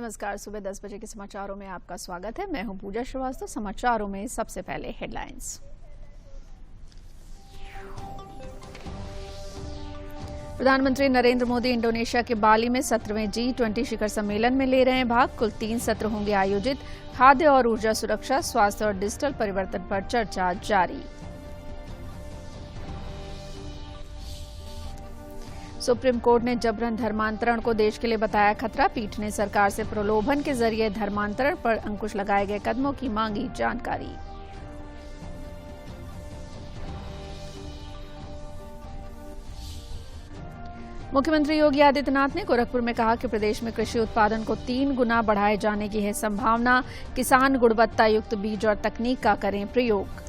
नमस्कार। सुबह 10 बजे के समाचारों में आपका स्वागत है। मैं हूं पूजा श्रीवास्तव। समाचारों में सबसे पहले हेडलाइंस। प्रधानमंत्री नरेंद्र मोदी इंडोनेशिया के बाली में 17वें G20 शिखर सम्मेलन में ले रहे हैं भाग। कुल 3 सत्र होंगे आयोजित। खाद्य और ऊर्जा सुरक्षा, स्वास्थ्य और डिजिटल परिवर्तन पर चर्चा जारी। सुप्रीम कोर्ट ने जबरन धर्मांतरण को देश के लिए बताया खतरा। पीठ ने सरकार से प्रलोभन के जरिए धर्मांतरण पर अंकुश लगाए गए कदमों की मांगी जानकारी। मुख्यमंत्री योगी आदित्यनाथ ने गोरखपुर में कहा कि प्रदेश में कृषि उत्पादन को 3 गुना बढ़ाए जाने की है संभावना। किसान गुणवत्ता युक्त बीज और तकनीक का करें प्रयोग।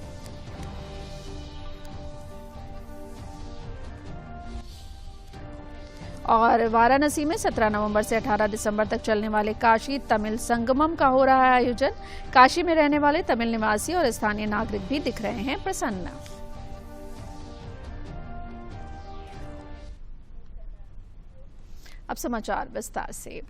और वाराणसी में 17 नवंबर से 18 दिसंबर तक चलने वाले काशी तमिल संगमम का हो रहा है आयोजन। काशी में रहने वाले तमिल निवासी और स्थानीय नागरिक भी दिख रहे हैं प्रसन्न। अब समाचार विस्तार से।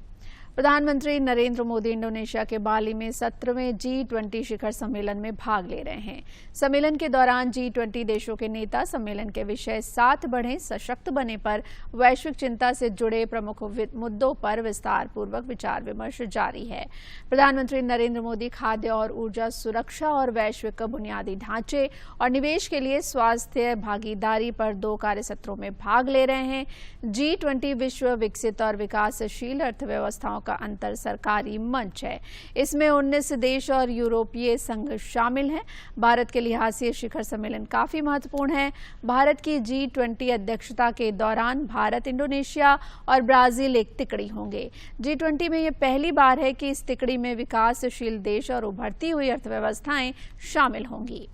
प्रधानमंत्री नरेंद्र मोदी इंडोनेशिया के बाली में 17वें G20 शिखर सम्मेलन में भाग ले रहे हैं। सम्मेलन के दौरान G20 देशों के नेता सम्मेलन के विषय साथ बढ़े सशक्त बने पर वैश्विक चिंता से जुड़े प्रमुख मुद्दों पर विस्तार पूर्वक विचार विमर्श जारी है। प्रधानमंत्री नरेंद्र मोदी खाद्य और ऊर्जा सुरक्षा और वैश्विक बुनियादी ढांचे और निवेश के लिए स्वास्थ्य भागीदारी पर 2 कार्यसत्रों में भाग ले रहे हैं। G20 विश्व विकसित और विकासशील अर्थव्यवस्थाओं का अंतर सरकारी मंच है। इसमें 19 देश और यूरोपीय संघ शामिल हैं। भारत के लिहाज से शिखर सम्मेलन काफी महत्वपूर्ण है। भारत की G20 अध्यक्षता के दौरान भारत, इंडोनेशिया और ब्राजील एक तिकड़ी होंगे। G20 में यह पहली बार है कि इस तिकड़ी में विकासशील देश और उभरती हुई अर्थव्यवस्थाएं शामिल होंगी।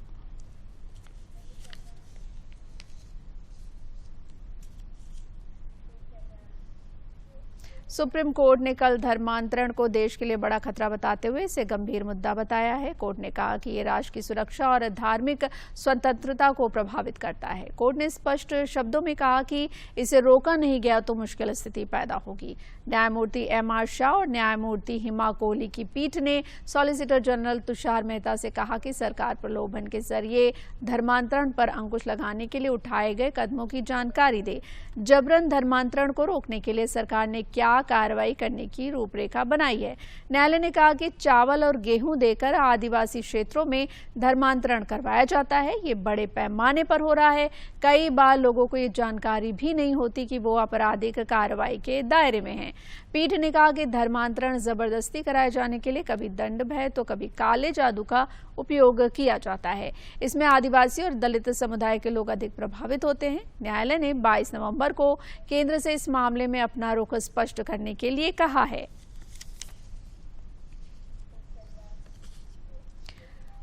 सुप्रीम कोर्ट ने कल धर्मांतरण को देश के लिए बड़ा खतरा बताते हुए इसे गंभीर मुद्दा बताया है। कोर्ट ने कहा कि ये राष्ट्र की सुरक्षा और धार्मिक स्वतंत्रता को प्रभावित करता है। कोर्ट ने स्पष्ट शब्दों में कहा कि इसे रोका नहीं गया तो मुश्किल स्थिति पैदा होगी। न्यायमूर्ति M.R. शाह और न्यायमूर्ति हिमा कोहली की पीठ ने सॉलिसिटर जनरल तुषार मेहता से कहा कि सरकार प्रलोभन के जरिए धर्मांतरण पर अंकुश लगाने के लिए उठाए गए कदमों की जानकारी दे। जबरन धर्मांतरण को रोकने के लिए सरकार ने क्या कार्रवाई करने की रूपरेखा बनाई है। न्यायालय ने कहा कि चावल और गेहूं देकर आदिवासी क्षेत्रों में धर्मांतरण करवाया जाता है। ये बड़े पैमाने पर हो रहा है। कई बार लोगों को ये जानकारी भी नहीं होती कि वो आपराधिक कार्रवाई के दायरे में हैं। पीठ ने कहा कि धर्मांतरण जबरदस्ती कराए जाने के लिए कभी दंड भय तो कभी काले जादू का उपयोग किया जाता है। इसमें आदिवासी और दलित समुदाय के लोग अधिक प्रभावित होते हैं। न्यायालय ने 22 नवंबर को केंद्र से इस मामले में अपना रुख स्पष्ट करने के लिए कहा है।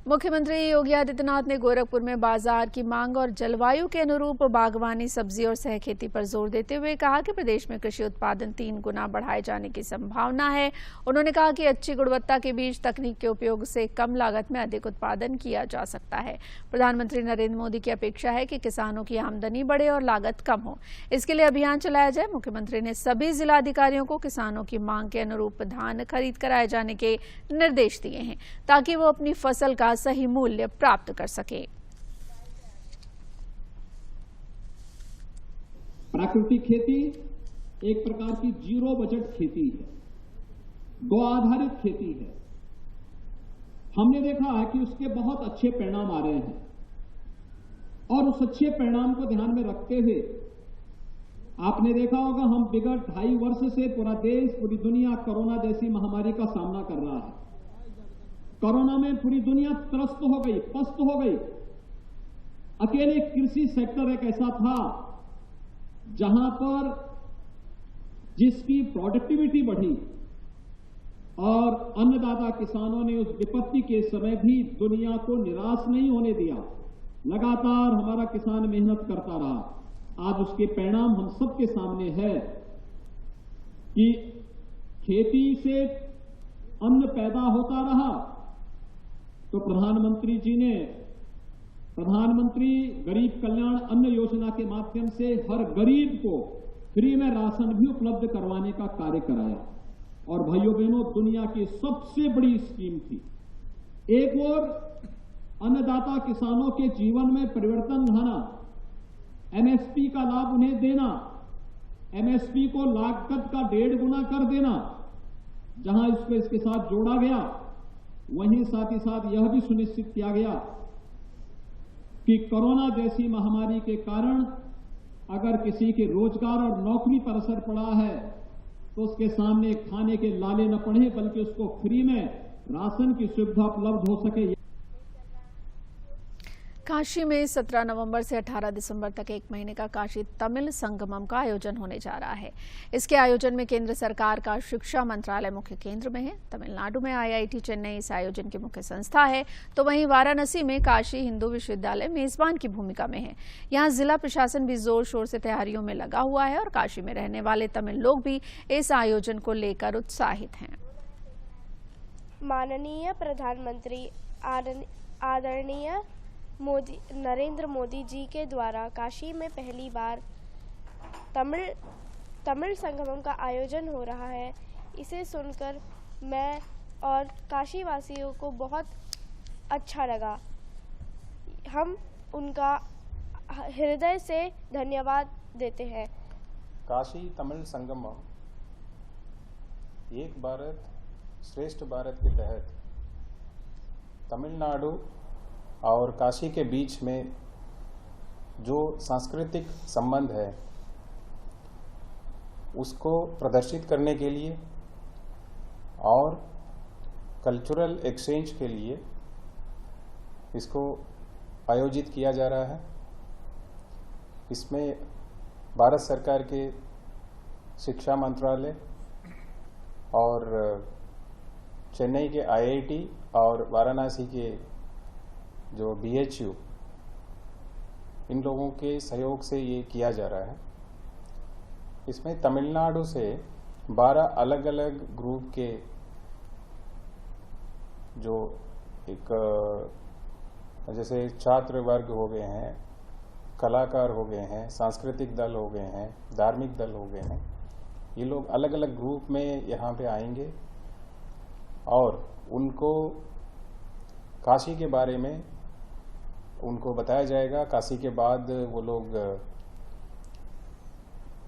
मुख्यमंत्री योगी आदित्यनाथ ने गोरखपुर में बाजार की मांग और जलवायु के अनुरूप बागवानी, सब्जी और सहखेती पर जोर देते हुए कहा कि प्रदेश में कृषि उत्पादन 3 गुना बढ़ाए जाने की संभावना है। उन्होंने कहा कि अच्छी गुणवत्ता के बीज तकनीक के उपयोग से कम लागत में अधिक उत्पादन किया जा सकता है। प्रधानमंत्री नरेंद्र मोदी की अपेक्षा है कि किसानों की आमदनी बढ़े और लागत कम हो। इसके लिए अभियान चलाया जाए। मुख्यमंत्री ने सभी जिलाधिकारियों को किसानों की मांग के अनुरूप धान खरीद कराए जाने के निर्देश दिए हैं ताकि वो अपनी फसल का सही मूल्य प्राप्त कर सके। प्राकृतिक खेती एक प्रकार की जीरो बजट खेती है, गौ आधारित खेती है। हमने देखा है कि उसके बहुत अच्छे परिणाम आ रहे हैं और उस अच्छे परिणाम को ध्यान में रखते हुए आपने देखा होगा हम विगत 2.5 वर्ष से पूरा देश, पूरी दुनिया कोरोना जैसी महामारी का सामना कर रहा है। कोरोना में पूरी दुनिया त्रस्त हो गई, पस्त हो गई। अकेले कृषि सेक्टर एक ऐसा था जहां पर जिसकी प्रोडक्टिविटी बढ़ी और अन्नदाता किसानों ने उस विपत्ति के समय भी दुनिया को निराश नहीं होने दिया। लगातार हमारा किसान मेहनत करता रहा। आज उसके परिणाम हम सबके सामने है कि खेती से अन्न पैदा होता रहा। तो प्रधानमंत्री जी ने प्रधानमंत्री गरीब कल्याण अन्न योजना के माध्यम से हर गरीब को फ्री में राशन भी उपलब्ध करवाने का कार्य कराया। और भाइयों बहनों, दुनिया की सबसे बड़ी स्कीम थी। एक और अन्नदाता किसानों के जीवन में परिवर्तन लाना, एमएसपी का लाभ उन्हें देना, एमएसपी को लागत का 1.5 गुना कर देना। जहां इसको इसके साथ जोड़ा गया, वहीं साथ ही साथ यह भी सुनिश्चित किया गया कि कोरोना जैसी महामारी के कारण अगर किसी के रोजगार और नौकरी पर असर पड़ा है तो उसके सामने खाने के लाले न पड़े, बल्कि उसको फ्री में राशन की सुविधा उपलब्ध हो सके। काशी में 17 नवंबर से 18 दिसंबर तक 1 महीने का काशी तमिल संगमम का आयोजन होने जा रहा है। इसके आयोजन में केंद्र सरकार का शिक्षा मंत्रालय मुख्य केंद्र में है। तमिलनाडु में आईआईटी चेन्नई इस आयोजन की मुख्य संस्था है, तो वहीं वाराणसी में काशी हिंदू विश्वविद्यालय मेजबान की भूमिका में है। यहाँ जिला प्रशासन भी जोर शोर से तैयारियों में लगा हुआ है और काशी में रहने वाले तमिल लोग भी इस आयोजन को लेकर उत्साहित हैं। माननीय प्रधानमंत्री आदरणीय नरेंद्र मोदी जी के द्वारा काशी में पहली बार तमिल संगमम का आयोजन हो रहा है। इसे सुनकर मैं और काशी वासियों को बहुत अच्छा लगा। हम उनका हृदय से धन्यवाद देते हैं। काशी तमिल संगमम एक भारत श्रेष्ठ भारत के तहत तमिलनाडु और काशी के बीच में जो सांस्कृतिक संबंध है उसको प्रदर्शित करने के लिए और कल्चरल एक्सचेंज के लिए इसको आयोजित किया जा रहा है। इसमें भारत सरकार के शिक्षा मंत्रालय और चेन्नई के आईआईटी और वाराणसी के जो बीएचयू, इन लोगों के सहयोग से ये किया जा रहा है। इसमें तमिलनाडु से 12 अलग अलग ग्रुप के जो एक जैसे छात्र वर्ग हो गए हैं, कलाकार हो गए हैं, सांस्कृतिक दल हो गए हैं, धार्मिक दल हो गए हैं, ये लोग अलग अलग ग्रुप में यहाँ पे आएंगे और उनको काशी के बारे में उनको बताया जाएगा। काशी के बाद वो लोग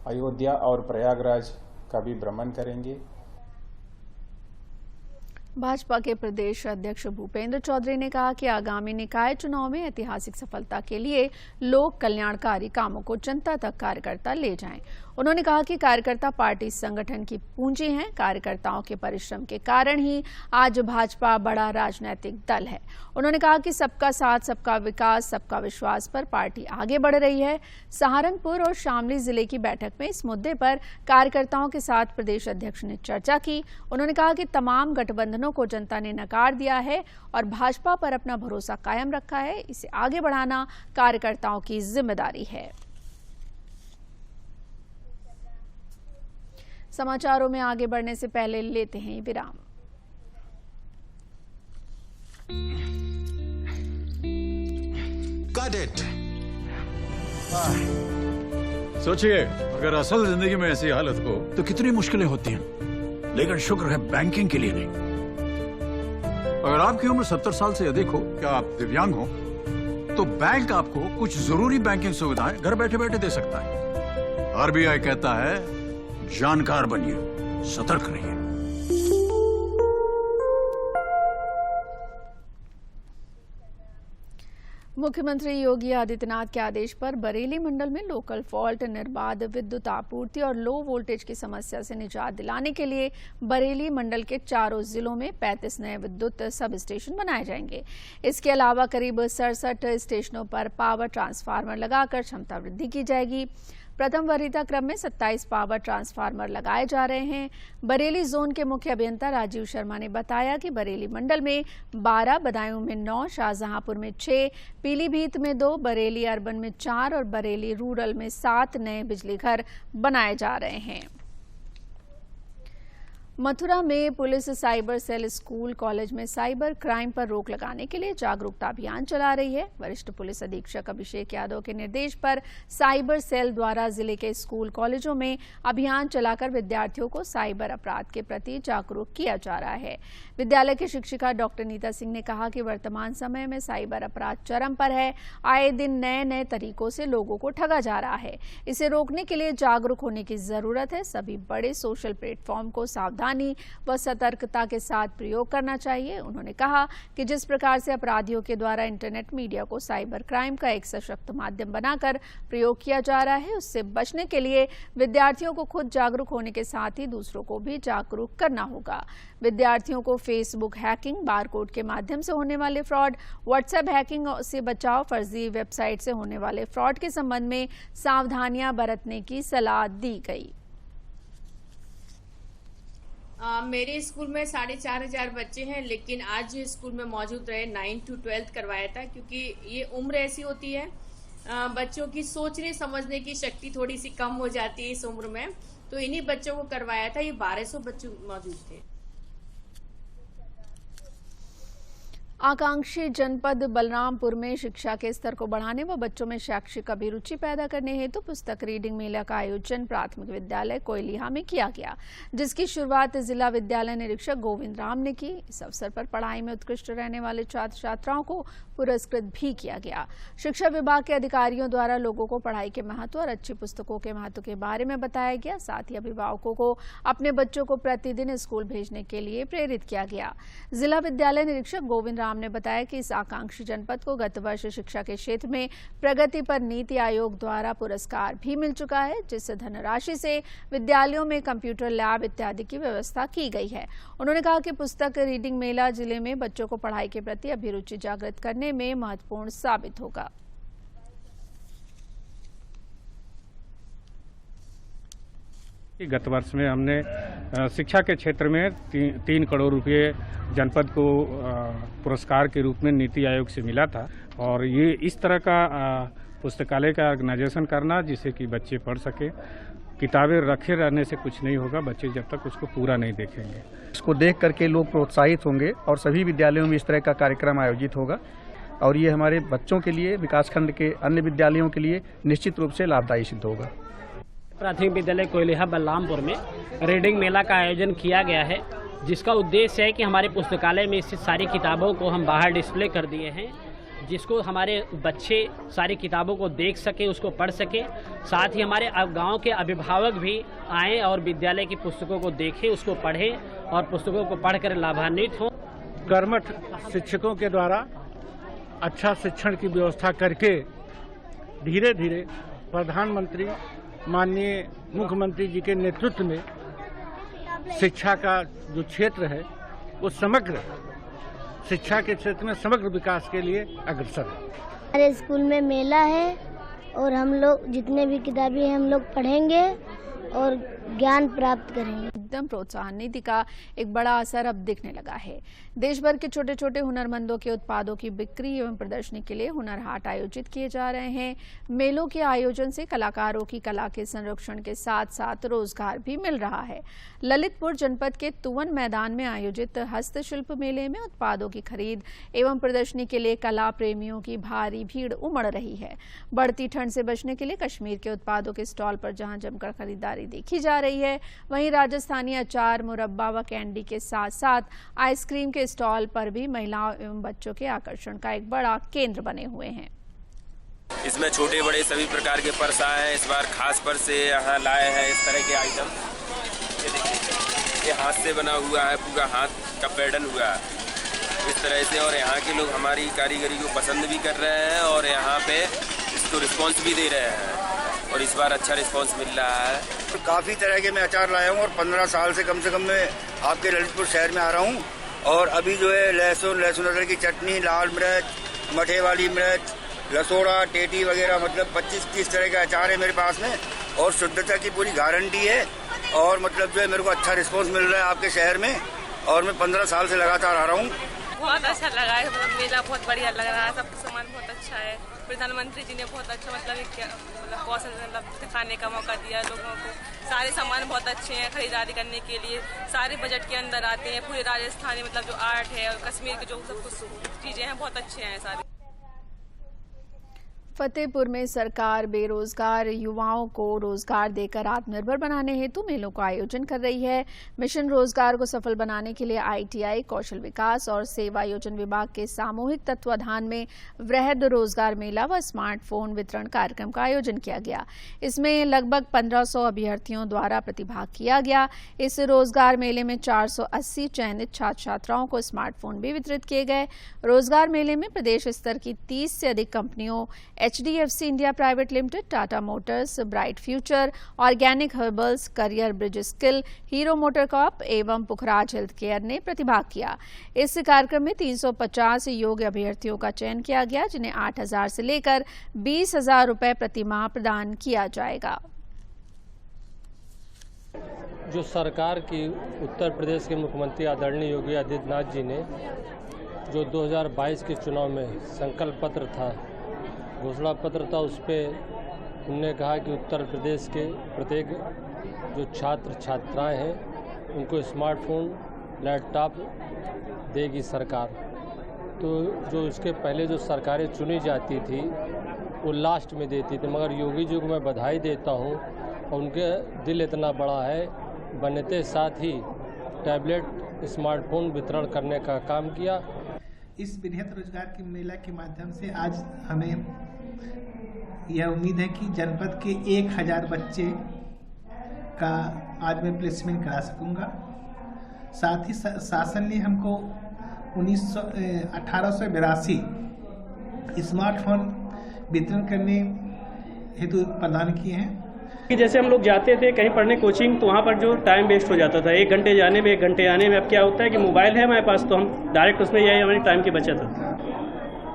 अयोध्या और प्रयागराज का भी भ्रमण करेंगे। भाजपा के प्रदेश अध्यक्ष भूपेंद्र चौधरी ने कहा कि आगामी निकाय चुनाव में ऐतिहासिक सफलता के लिए लोक कल्याणकारी कामों को जनता तक कार्यकर्ता ले जाएं। उन्होंने कहा कि कार्यकर्ता पार्टी संगठन की पूंजी हैं। कार्यकर्ताओं के परिश्रम के कारण ही आज भाजपा बड़ा राजनीतिक दल है। उन्होंने कहा कि सबका साथ, सबका विकास, सबका विश्वास पर पार्टी आगे बढ़ रही है। सहारनपुर और शामली जिले की बैठक में इस मुद्दे पर कार्यकर्ताओं के साथ प्रदेश अध्यक्ष ने चर्चा की। उन्होंने कहा कि तमाम गठबंधनों को जनता ने नकार दिया है और भाजपा पर अपना भरोसा कायम रखा है। इसे आगे बढ़ाना कार्यकर्ताओं की जिम्मेदारी है। समाचारों में आगे बढ़ने से पहले लेते हैं विराम। Got it. सोचिए, अगर असल जिंदगी में ऐसी हालत हो तो कितनी मुश्किलें होती हैं, लेकिन शुक्र है बैंकिंग के लिए नहीं। अगर आपकी उम्र 70 साल से अधिक हो या आप दिव्यांग हो तो बैंक आपको कुछ जरूरी बैंकिंग सुविधाएं घर बैठे बैठे दे सकता है। आरबीआई कहता है, जानकार बनिए, सतर्क रहिए। मुख्यमंत्री योगी आदित्यनाथ के आदेश पर बरेली मंडल में लोकल फॉल्ट, निर्बाध विद्युत आपूर्ति और लो वोल्टेज की समस्या से निजात दिलाने के लिए बरेली मंडल के चारों जिलों में 35 नए विद्युत सब स्टेशन बनाए जाएंगे। इसके अलावा करीब 67 स्टेशनों पर पावर ट्रांसफार्मर लगाकर क्षमता वृद्धि की जाएगी। प्रथम वरीयता क्रम में 27 पावर ट्रांसफार्मर लगाए जा रहे हैं। बरेली जोन के मुख्य अभियंता राजीव शर्मा ने बताया कि बरेली मंडल में 12, बदायूं में 9, शाहजहांपुर में 6, पीलीभीत में 2, बरेली अर्बन में 4 और बरेली रूरल में 7 नए बिजली घर बनाए जा रहे हैं। मथुरा में police cyber cell school college में साइबर क्राइम पर रोक लगाने के लिए जागरूकता अभियान चला रही है। वरिष्ठ पुलिस अधीक्षक अभिषेक यादव के निर्देश पर साइबर सेल द्वारा जिले के स्कूल कॉलेजों में अभियान चलाकर विद्यार्थियों को साइबर अपराध के प्रति जागरूक किया जा रहा है। विद्यालय की शिक्षिका डॉक्टर नीता सिंह ने कहा कि वर्तमान समय में साइबर अपराध चरम पर है। आए दिन नए नए तरीकों से लोगों को ठगा जा रहा है। इसे रोकने के लिए जागरूक होने की जरूरत है। सभी बड़े सोशल प्लेटफॉर्म को सावधानी व सतर्कता के साथ प्रयोग करना चाहिए। उन्होंने कहा कि जिस प्रकार से अपराधियों के द्वारा इंटरनेट मीडिया को साइबर क्राइम का एक सशक्त माध्यम बनाकर प्रयोग किया जा रहा है, उससे बचने के लिए विद्यार्थियों को खुद जागरूक होने के साथ ही दूसरों को भी जागरूक करना होगा। विद्यार्थियों को फेसबुक हैकिंग, बारकोड के माध्यम से होने वाले फ्रॉड, व्हाट्सएप हैकिंग से बचाव, फर्जी वेबसाइट से होने वाले फ्रॉड के संबंध में सावधानियां बरतने की सलाह दी गई। मेरे स्कूल में 4,500 बच्चे हैं, लेकिन आज स्कूल में मौजूद रहे 9 to 12 करवाया था, क्योंकि ये उम्र ऐसी होती है बच्चों की सोचने समझने की शक्ति थोड़ी सी कम हो जाती है इस उम्र में, तो इन्हीं बच्चों को करवाया था। ये 1200 बच्चे मौजूद थे। आकांक्षी जनपद बलरामपुर में शिक्षा के स्तर को बढ़ाने व बच्चों में शैक्षिक अभिरुचि पैदा करने हेतु पुस्तक रीडिंग मेला का आयोजन प्राथमिक विद्यालय कोयलिहा में किया गया, जिसकी शुरुआत जिला विद्यालय निरीक्षक गोविंद राम ने की। इस अवसर पर पढ़ाई में उत्कृष्ट रहने वाले छात्र छात्राओं को पुरस्कृत भी किया गया। शिक्षा विभाग के अधिकारियों द्वारा लोगों को पढ़ाई के महत्व और अच्छी पुस्तकों के महत्व के बारे में बताया गया। साथ ही अभिभावकों को अपने बच्चों को प्रतिदिन स्कूल भेजने के लिए प्रेरित किया गया। जिला विद्यालय निरीक्षक गोविंद राम ने बताया कि इस आकांक्षी जनपद को गत वर्ष शिक्षा के क्षेत्र में प्रगति पर नीति आयोग द्वारा पुरस्कार भी मिल चुका है, जिस धनराशि से विद्यालयों में कंप्यूटर लैब इत्यादि की व्यवस्था की गई है। उन्होंने कहा कि पुस्तक रीडिंग मेला जिले में बच्चों को पढ़ाई के प्रति अभिरुचि जागृत करने में महत्वपूर्ण साबित होगा। गत वर्ष में हमने शिक्षा के क्षेत्र में 3 करोड़ रुपए जनपद को पुरस्कार के रूप में नीति आयोग से मिला था, और ये इस तरह का पुस्तकालय का ऑर्गेनाइजेशन करना जिससे कि बच्चे पढ़ सके। किताबें रखे रहने से कुछ नहीं होगा, बच्चे जब तक उसको पूरा नहीं देखेंगे। इसको देख करके लोग प्रोत्साहित होंगे और सभी विद्यालयों में इस तरह का कार्यक्रम आयोजित होगा, और ये हमारे बच्चों के लिए, विकासखंड के अन्य विद्यालयों के लिए निश्चित रूप से लाभदायी सिद्ध होगा। प्राथमिक विद्यालय कोयलिहा बलरामपुर में रीडिंग मेला का आयोजन किया गया है, जिसका उद्देश्य है कि हमारे पुस्तकालय में स्थित सारी किताबों को हम बाहर डिस्प्ले कर दिए हैं, जिसको हमारे बच्चे सारी किताबों को देख सके, उसको पढ़ सके। साथ ही हमारे गांव के अभिभावक भी आएँ और विद्यालय की पुस्तकों को देखें, उसको पढ़ें और पुस्तकों को पढ़कर लाभान्वित हों। कर्मठ शिक्षकों के द्वारा अच्छा शिक्षण की व्यवस्था करके धीरे धीरे प्रधानमंत्री माननीय मुख्यमंत्री जी के नेतृत्व में शिक्षा का जो क्षेत्र है वो समग्र शिक्षा के क्षेत्र में समग्र विकास के लिए अग्रसर है। हमारे स्कूल में मेला है और हम लोग जितने भी किताबें हैं हम लोग पढ़ेंगे और ज्ञान प्राप्त करेंगे। उद्यम प्रोत्साहन नीति का एक बड़ा असर अब दिखने लगा है। देश भर के छोटे छोटे हुनरमंदों के उत्पादों की बिक्री एवं प्रदर्शनी के लिए हुनर हाट आयोजित किए जा रहे हैं। मेलों के आयोजन से कलाकारों की कला के संरक्षण के साथ साथ रोजगार भी मिल रहा है। ललितपुर जनपद के तुवन मैदान में आयोजित हस्तशिल्प मेले में उत्पादों की खरीद एवं प्रदर्शनी के लिए कला प्रेमियों की भारी भीड़ उमड़ रही है। बढ़ती ठंड से बचने के लिए कश्मीर के उत्पादों के स्टॉल पर जहां जमकर खरीदारी देखी जा रही है, वहीं राजस्थानी अचार, मुरब्बा व कैंडी के साथ साथ आइसक्रीम के स्टॉल पर भी महिलाओं एवं बच्चों के आकर्षण का एक बड़ा केंद्र बने हुए हैं। इसमें छोटे बड़े सभी प्रकार के पर्स आए हैं। इस बार खास पर्स से यहाँ लाए हैं इस तरह के आइटम। ये देखिए, ये हाथ से बना हुआ है, पूरा हाथ का पैटर्न हुआ है इस तरह से, और यहाँ के लोग हमारी कारीगरी को पसंद भी कर रहे हैं और यहाँ पे इसको रिस्पॉन्स भी दे रहे हैं, और इस बार अच्छा रिस्पॉन्स मिल रहा है। काफ़ी तरह के मैं अचार लाया हूँ और 15 साल से कम मैं आपके ललितपुर शहर में आ रहा हूँ। और अभी जो है लहसुन अदरक की चटनी, लाल मिर्च, मठे वाली मिर्च, लसोड़ा, टेटी वगैरह, मतलब 25-30 तरह के अचार है मेरे पास में, और शुद्धता की पूरी गारंटी है। और मतलब जो है मेरे को अच्छा रिस्पॉन्स मिल रहा है आपके शहर में, और मैं 15 साल से लगातार आ रहा हूँ। बहुत अच्छा लगा है, मतलब मेला बहुत बढ़िया लग रहा है, सब सामान बहुत अच्छा है। प्रधानमंत्री जी ने बहुत अच्छा मतलब कौशल दिखाने का मौका दिया लोगों को। सारे सामान बहुत अच्छे हैं खरीदारी करने के लिए, सारे बजट के अंदर आते हैं। पूरे राजस्थानी मतलब जो आर्ट है और कश्मीर के जो सब कुछ चीजें हैं बहुत अच्छे हैं सारे। फतेहपुर में सरकार बेरोजगार युवाओं को रोजगार देकर आत्मनिर्भर बनाने हेतु मेलों का आयोजन कर रही है। मिशन रोजगार को सफल बनाने के लिए ITI, कौशल विकास और सेवा योजन विभाग के सामूहिक तत्वाधान में वृहद रोजगार मेला व स्मार्टफोन वितरण कार्यक्रम का आयोजन किया गया। इसमें लगभग 1500 अभ्यर्थियों द्वारा प्रतिभाग किया गया। इस रोजगार मेले में 480 चयनित छात्र छात्राओं को स्मार्टफोन भी वितरित किए गए। रोजगार मेले में प्रदेश स्तर की 30 से अधिक कंपनियों HDFC India private limited, Tata Motors, bright future, organic herbals, career bridge skill, hero motor Corp एवं पुखराज हेल्थ केयर ने प्रतिभाग किया। इस कार्यक्रम में 350 योग्य अभ्यर्थियों का चयन किया गया, जिन्हें 8,000 से लेकर 20,000 रुपए प्रति माह प्रदान किया जाएगा। जो सरकार की उत्तर प्रदेश के मुख्यमंत्री आदरणीय योगी आदित्यनाथ जी ने जो 2022 के चुनाव में संकल्प पत्र था, घोषणा पत्र था, उस पर उन्होंने कहा कि उत्तर प्रदेश के प्रत्येक जो छात्र छात्राएं हैं उनको स्मार्टफोन, लैपटॉप देगी सरकार। तो जो इसके पहले जो सरकारें चुनी जाती थी वो लास्ट में देती थी, मगर योगी जी को मैं बधाई देता हूँ और उनके दिल इतना बड़ा है, बनते साथ ही टैबलेट, स्मार्टफोन वितरण करने का काम किया। इस वृहद रोजगार के मेला के माध्यम से आज हमें यह उम्मीद है कि जनपद के 1000 बच्चे का आज मैं प्लेसमेंट करा सकूंगा। साथ ही शासन ने हमको 1882 स्मार्टफोन वितरण करने हेतु प्रदान किए हैं। कि जैसे हम लोग जाते थे कहीं पढ़ने कोचिंग, तो वहाँ पर जो टाइम वेस्ट हो जाता था, 1 घंटे जाने में 1 घंटे आने में, अब क्या होता है कि मोबाइल है हमारे पास तो हम डायरेक्ट उसमें यही हमारी टाइम की बचत है।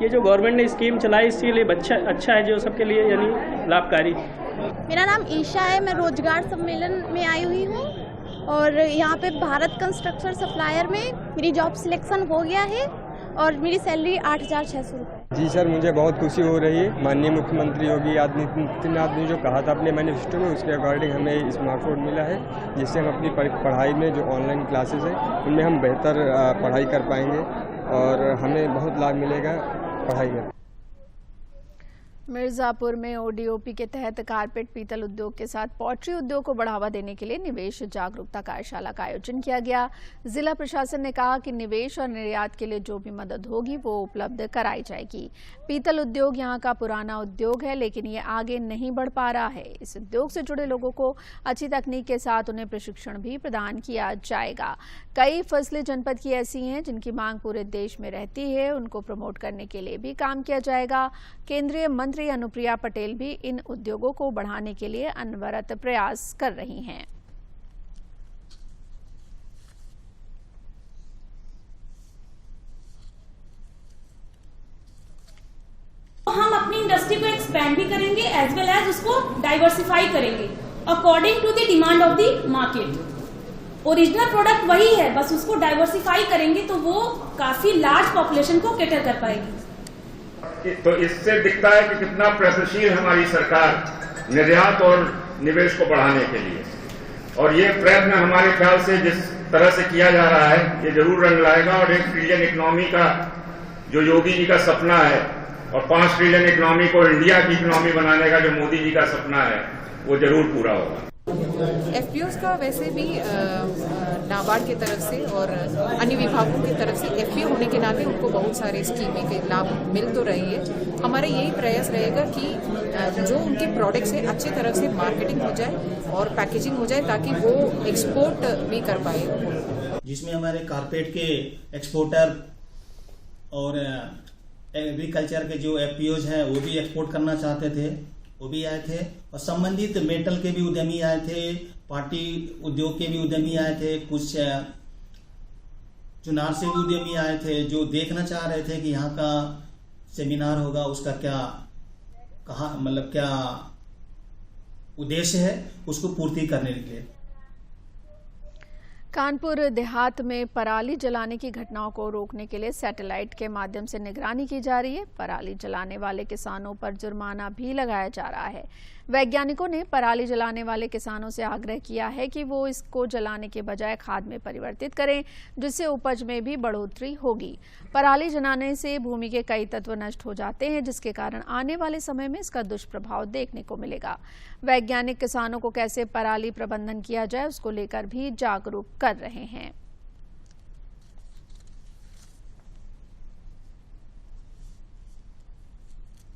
ये जो गवर्नमेंट ने स्कीम चलाई इसके लिए अच्छा है, जो सबके लिए यानी लाभकारी। मेरा नाम ईशा है, मैं रोजगार सम्मेलन में आई हुई हूँ और यहाँ पे भारत कंस्ट्रक्शन सप्लायर में मेरी जॉब सिलेक्शन हो गया है और मेरी सैलरी 8,600 रुपये। जी सर, मुझे बहुत खुशी हो रही है। माननीय मुख्यमंत्री योगी आदित्यनाथ ने जो कहा था अपने मैनिफेस्टो में, उसके अकॉर्डिंग हमें स्मार्टफोन मिला है, जिससे हम अपनी पढ़ाई में जो ऑनलाइन क्लासेस हैं उनमें हम बेहतर पढ़ाई कर पाएंगे और हमें बहुत लाभ मिलेगा पढ़ाई में। मिर्जापुर में ODOP के तहत कारपेट पीतल उद्योग के साथ पॉटरी उद्योग को बढ़ावा देने के लिए निवेश जागरूकता कार्यशाला का आयोजन किया गया। जिला प्रशासन ने कहा कि निवेश और निर्यात के लिए जो भी मदद होगी वो उपलब्ध कराई जाएगी। पीतल उद्योग यहाँ का पुराना उद्योग है, लेकिन ये आगे नहीं बढ़ पा रहा है। इस उद्योग से जुड़े लोगों को अच्छी तकनीक के साथ उन्हें प्रशिक्षण भी प्रदान किया जाएगा। कई फसलें जनपद की ऐसी हैं जिनकी मांग पूरे देश में रहती है, उनको प्रमोट करने के लिए भी काम किया जाएगा। केंद्रीय मंत्री अनुप्रिया पटेल भी इन उद्योगों को बढ़ाने के लिए अनवरत प्रयास कर रही हैं। हम अपनी इंडस्ट्री को एक्सपेंड भी करेंगे एज वेल एज उसको डाइवर्सिफाई करेंगे according to the demand of the market. Original product वही है, बस उसको डाइवर्सिफाई करेंगे तो वो काफी लार्ज पॉपुलेशन को कैटर कर पाएगी। तो इससे दिखता है कि कितना प्रयत्नशील हमारी सरकार निर्यात और निवेश को बढ़ाने के लिए, और ये प्रयत्न हमारे ख्याल से जिस तरह से किया जा रहा है ये जरूर रंग लाएगा और 1 ट्रिलियन इकोनॉमी का जो योगी जी का सपना है और 5 ट्रिलियन इकोनॉमी को इंडिया की इकोनॉमी बनाने का जो मोदी जी का सपना है वो जरूर पूरा होगा। FPOs का वैसे भी नाबार्ड की तरफ से और अन्य विभागों की तरफ से FPO होने के नाते उनको बहुत सारे स्कीमें के लाभ मिल तो रही है। हमारा यही प्रयास रहेगा कि जो उनके प्रोडक्ट्स है अच्छी तरह से मार्केटिंग हो जाए और पैकेजिंग हो जाए ताकि वो एक्सपोर्ट भी कर पाए। जिसमें हमारे कारपेट के एक्सपोर्टर और एग्रीकल्चर के जो FPOs हैं वो भी एक्सपोर्ट करना चाहते थे, वो भी आए थे, और संबंधित मेटल के भी उद्यमी आए थे, पार्टी उद्योग के भी उद्यमी आए थे, कुछ चुनार से भी उद्यमी आए थे जो देखना चाह रहे थे कि यहाँ का सेमिनार होगा उसका क्या मतलब क्या उद्देश्य है, उसको पूर्ति करने के लिए। कानपुर देहात में पराली जलाने की घटनाओं को रोकने के लिए सैटेलाइट के माध्यम से निगरानी की जा रही है। पराली जलाने वाले किसानों पर जुर्माना भी लगाया जा रहा है। वैज्ञानिकों ने पराली जलाने वाले किसानों से आग्रह किया है कि वो इसको जलाने के बजाय खाद में परिवर्तित करें, जिससे उपज में भी बढ़ोतरी होगी। पराली जलाने से भूमि के कई तत्व नष्ट हो जाते हैं, जिसके कारण आने वाले समय में इसका दुष्प्रभाव देखने को मिलेगा। वैज्ञानिक किसानों को कैसे पराली प्रबंधन किया जाए उसको लेकर भी जागरूक कर रहे हैं।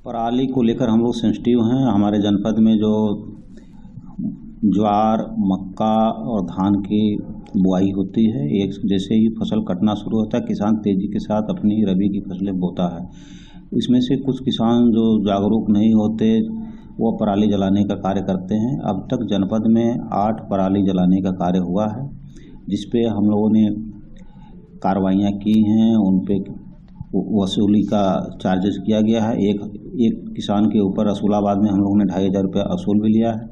पराली को लेकर हम लोग सेंसिटिव हैं। हमारे जनपद में जो ज्वार, मक्का और धान की बुआई होती है, एक जैसे ही फसल कटना शुरू होता है किसान तेजी के साथ अपनी रबी की फसलें बोता है। इसमें से कुछ किसान जो जागरूक नहीं होते वो पराली जलाने का कार्य करते हैं। अब तक जनपद में 8 पराली जलाने का कार्य हुआ है, जिसपे हम लोगों ने कार्रवाइयाँ की हैं। उन पे वसूली का चार्जेस किया गया है। एक किसान के ऊपर रसूलाबाद में हम लोगों ने 2500 रुपये वसूल भी लिया है।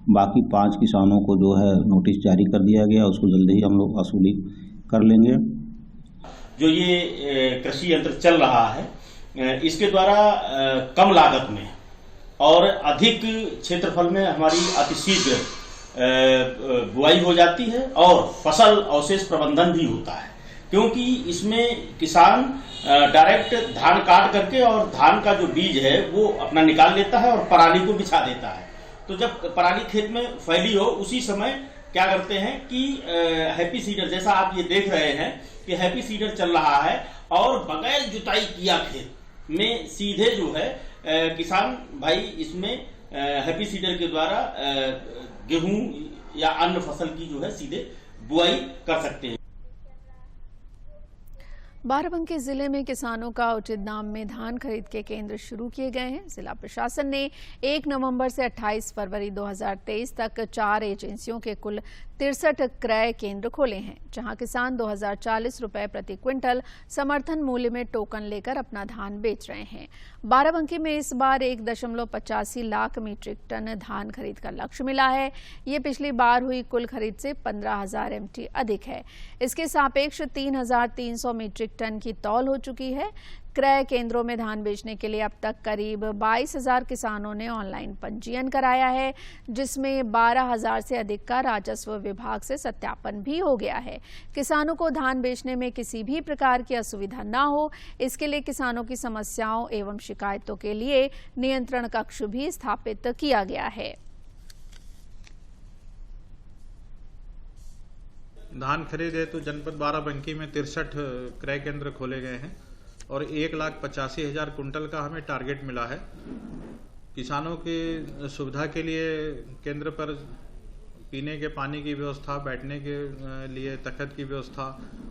बाकी 5 किसानों को जो है नोटिस जारी कर दिया गया, उसको जल्दी ही हम लोग वसूली कर लेंगे। जो ये कृषि यंत्र चल रहा है, इसके द्वारा कम लागत में और अधिक क्षेत्रफल में हमारी अतिशीघ्र बुआई हो जाती है और फसल अवशेष प्रबंधन भी होता है, क्योंकि इसमें किसान डायरेक्ट धान काट करके और धान का जो बीज है वो अपना निकाल लेता है और पराली को बिछा देता है। तो जब पराली खेत में फैली हो उसी समय क्या करते हैं कि हैप्पी सीडर, जैसा आप ये देख रहे हैं कि हैप्पी सीडर चल रहा है और बगैर जुताई किया खेत में सीधे जो है किसान भाई इसमें हैप्पी सीडर के द्वारा गेहूं या अन्य फसल की जो है सीधे बुआई कर सकते हैं। बाराबंकी जिले में किसानों का उचित दाम में धान खरीद के केंद्र शुरू किए गए हैं। जिला प्रशासन ने 1 नवंबर से 28 फरवरी 2023 तक 4 एजेंसियों के कुल 63 क्रय केंद्र खोले हैं, जहां किसान 2040 रुपए प्रति क्विंटल समर्थन मूल्य में टोकन लेकर अपना धान बेच रहे हैं। बाराबंकी में इस बार 1.85 लाख मीट्रिक टन धान खरीद का लक्ष्य मिला है। ये पिछली बार हुई कुल खरीद से 15,000 MT अधिक है। इसके सापेक्ष 3,300 मीट्रिक टन की तौल हो चुकी है। क्रय केंद्रों में धान बेचने के लिए अब तक करीब 22,000 किसानों ने ऑनलाइन पंजीयन कराया है, जिसमें 12,000 से अधिक का राजस्व विभाग से सत्यापन भी हो गया है। किसानों को धान बेचने में किसी भी प्रकार की असुविधा न हो, इसके लिए किसानों की समस्याओं एवं शिकायतों के लिए नियंत्रण कक्ष भी स्थापित किया गया है। धान खरीद हेतु जनपद बाराबंकी में 63 क्रय केंद्र खोले गए हैं और 1,85,000 कुंटल का हमें टारगेट मिला है। किसानों की सुविधा के लिए केंद्र पर पीने के पानी की व्यवस्था, बैठने के लिए तख्त की व्यवस्था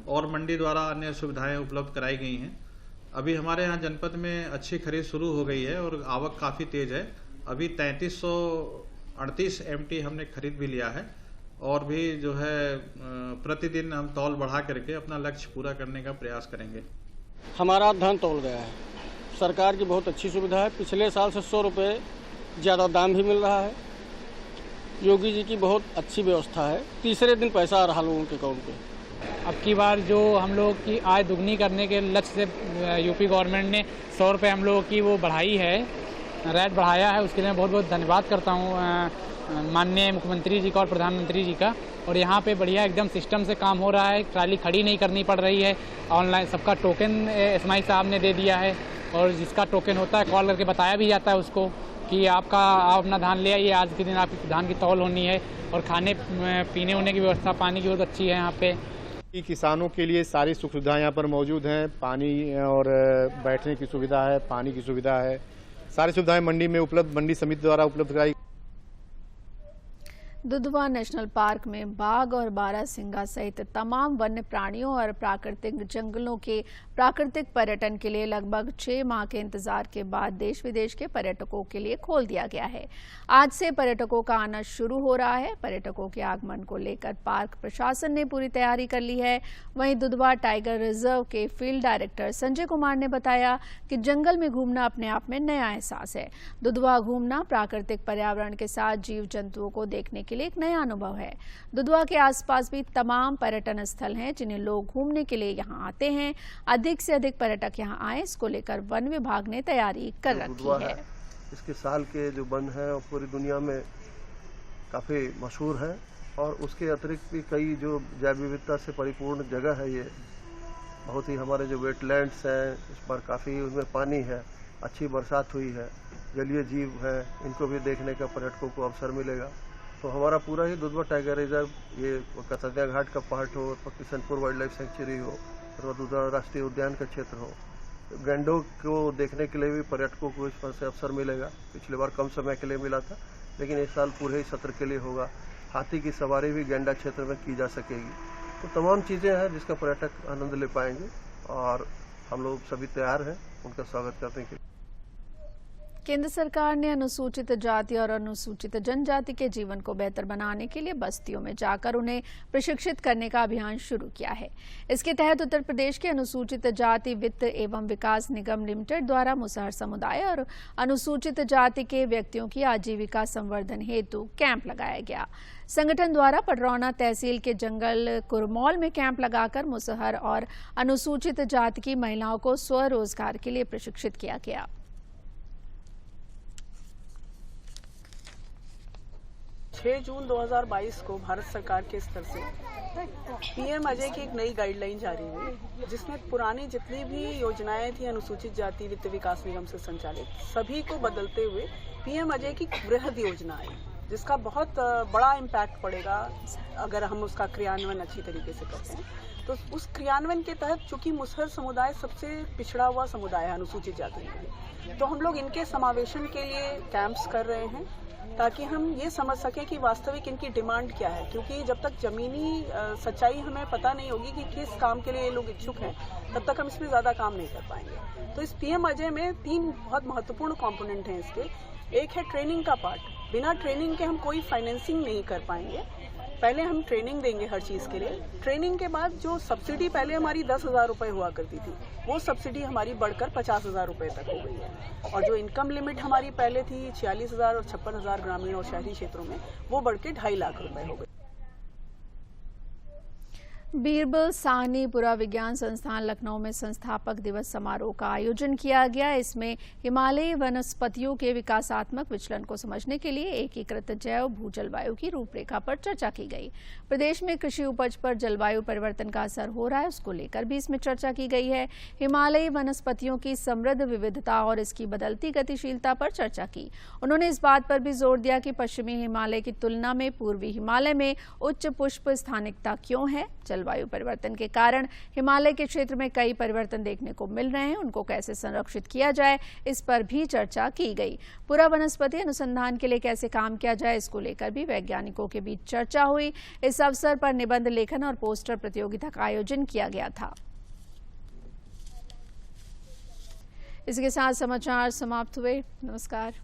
और मंडी द्वारा अन्य सुविधाएं उपलब्ध कराई गई हैं। अभी हमारे यहाँ जनपद में अच्छी खरीद शुरू हो गई है और आवक काफ़ी तेज है। अभी 3,338 MT हमने खरीद भी लिया है और भी जो है प्रतिदिन हम तौल बढ़ा करके अपना लक्ष्य पूरा करने का प्रयास करेंगे। हमारा धान तौल गया है। सरकार की बहुत अच्छी सुविधा है। पिछले साल से 100 रुपये ज़्यादा दाम भी मिल रहा है। योगी जी की बहुत अच्छी व्यवस्था है। तीसरे दिन पैसा आ रहा लोगों के अकाउंट पे। अब की बार जो हम लोग की आय दुगनी करने के लक्ष्य से यूपी गवर्नमेंट ने 100 रुपये हम लोगों की वो बढ़ाई है, रेट बढ़ाया है। उसके लिए बहुत बहुत धन्यवाद करता हूँ माननीय मुख्यमंत्री जी का और प्रधानमंत्री जी का। और यहाँ पे बढ़िया एकदम सिस्टम से काम हो रहा है। ट्राली खड़ी नहीं करनी पड़ रही है। ऑनलाइन सबका टोकन एसएमआई साहब ने दे दिया है और जिसका टोकन होता है कॉल करके बताया भी जाता है उसको कि आप अपना धान ले आइए, आज के दिन आपकी धान की तौल होनी है। और खाने पीने होने की व्यवस्था, पानी की बहुत अच्छी है यहाँ पे। किसानों के लिए सारी सुख सुविधाएं यहाँ पर मौजूद हैं। पानी और बैठने की सुविधा है, पानी की सुविधा है, सारी सुविधाएं मंडी में उपलब्ध, मंडी समिति द्वारा उपलब्ध कराई। दुधवा नेशनल पार्क में बाघ और बारहसिंगा सहित तमाम वन्य प्राणियों और प्राकृतिक जंगलों के प्राकृतिक पर्यटन के लिए लगभग 6 माह के इंतजार के बाद देश विदेश के पर्यटकों के लिए खोल दिया गया है। आज से पर्यटकों का आना शुरू हो रहा है। पर्यटकों के आगमन को लेकर पार्क प्रशासन ने पूरी तैयारी कर ली है। वहीं दुधवा टाइगर रिजर्व के फील्ड डायरेक्टर संजय कुमार ने बताया कि जंगल में घूमना अपने आप में नया एहसास है। दुधवा घूमना प्राकृतिक पर्यावरण के साथ जीव जंतुओं को देखने के लिए एक नया अनुभव है। दुधवा के आसपास भी तमाम पर्यटन स्थल हैं जिन्हें लोग घूमने के लिए यहाँ आते हैं। अधिक से अधिक पर्यटक यहाँ आए, इसको लेकर वन विभाग ने तैयारी कर रखी है। इसके साल के जो वन है और पूरी दुनिया में काफ़ी मशहूर है और उसके अतिरिक्त भी कई जो जैव विविधता से परिपूर्ण जगह है। ये बहुत ही हमारे जो वेटलैंड्स हैं इस पर काफ़ी उसमें पानी है, अच्छी बरसात हुई है, जलीय जीव है, इनको भी देखने का पर्यटकों को अवसर मिलेगा। तो हमारा पूरा ही दुधवा टाइगर रिजर्व, ये कसदिया घाट का पार्ट हो, किशनपुर वाइल्ड लाइफ सेंचुरी हो, और दुधवा राष्ट्रीय उद्यान का क्षेत्र हो, गैंडों को देखने के लिए भी पर्यटकों को इस पर से अवसर मिलेगा। पिछले बार कम समय के लिए मिला था, लेकिन इस साल पूरे ही सत्र के लिए होगा। हाथी की सवारी भी गैंडा क्षेत्र में की जा सकेगी। तो तमाम चीज़ें हैं जिसका पर्यटक आनंद ले पाएंगे और हम लोग सभी तैयार हैं उनका स्वागत करने के लिए। केंद्र सरकार ने अनुसूचित जाति और अनुसूचित जनजाति के जीवन को बेहतर बनाने के लिए बस्तियों में जाकर उन्हें प्रशिक्षित करने का अभियान शुरू किया है। इसके तहत उत्तर प्रदेश के अनुसूचित जाति वित्त एवं विकास निगम लिमिटेड द्वारा मुसहर समुदाय और अनुसूचित जाति के व्यक्तियों की आजीविका संवर्धन हेतु कैंप लगाया गया। संगठन द्वारा पडरौना तहसील के जंगल कुरमौल में कैंप लगाकर मुसहर और अनुसूचित जाति की महिलाओं को स्वरोजगार के लिए प्रशिक्षित किया गया। 6 जून 2022 को भारत सरकार के स्तर से पीएम अजय की एक नई गाइडलाइन जारी हुई, जिसमें पुरानी जितनी भी योजनाएं थी अनुसूचित जाति वित्त विकास निगम से संचालित, सभी को बदलते हुए पीएम अजय की वृहद योजना आई, जिसका बहुत बड़ा इम्पैक्ट पड़ेगा अगर हम उसका क्रियान्वयन अच्छी तरीके से करते हैं। तो उस क्रियान्वयन के तहत चूंकि मुसहर समुदाय सबसे पिछड़ा हुआ समुदाय है अनुसूचित जाति में, तो हम लोग इनके समावेशन के लिए कैंप्स कर रहे हैं ताकि हम ये समझ सकें कि वास्तविक इनकी डिमांड क्या है, क्योंकि जब तक जमीनी सच्चाई हमें पता नहीं होगी कि किस काम के लिए ये लोग इच्छुक हैं, तब तक हम इसमें ज़्यादा काम नहीं कर पाएंगे। तो इस पीएम अजय में 3 बहुत महत्वपूर्ण कंपोनेंट हैं इसके। एक है ट्रेनिंग का पार्ट, बिना ट्रेनिंग के हम कोई फाइनेंसिंग नहीं कर पाएंगे। पहले हम ट्रेनिंग देंगे हर चीज़ के लिए। ट्रेनिंग के बाद जो सब्सिडी पहले हमारी 10,000 रुपये हुआ करती थी, वो सब्सिडी हमारी बढ़कर 50,000 रुपये तक हो गई है। और जो इनकम लिमिट हमारी पहले थी 46,000 और 56,000 ग्रामीण और शहरी क्षेत्रों में, वो बढ़ के 2.5 लाख रुपये हो गई। बीरबल साहनी पुरा विज्ञान संस्थान लखनऊ में संस्थापक दिवस समारोह का आयोजन किया गया। इसमें हिमालयी वनस्पतियों के विकासात्मक विचलन को समझने के लिए एकीकृत जैव भू जलवायु की रूपरेखा पर चर्चा की गई। प्रदेश में कृषि उपज पर जलवायु परिवर्तन का असर हो रहा है, उसको लेकर भी इसमें चर्चा की गई है। हिमालयी वनस्पतियों की समृद्ध विविधता और इसकी बदलती गतिशीलता पर चर्चा की। उन्होंने इस बात पर भी जोर दिया कि पश्चिमी हिमालय की तुलना में पूर्वी हिमालय में उच्च पुष्प स्थानिकता क्यों है। जलवायु परिवर्तन के कारण हिमालय के क्षेत्र में कई परिवर्तन देखने को मिल रहे हैं, उनको कैसे संरक्षित किया जाए, इस पर भी चर्चा की गई। पूरा वनस्पति अनुसंधान के लिए कैसे काम किया जाए, इसको लेकर भी वैज्ञानिकों के बीच चर्चा हुई। इस अवसर पर निबंध लेखन और पोस्टर प्रतियोगिता का आयोजन किया गया था। इसके साथ समाचार समाप्त हुए। नमस्कार।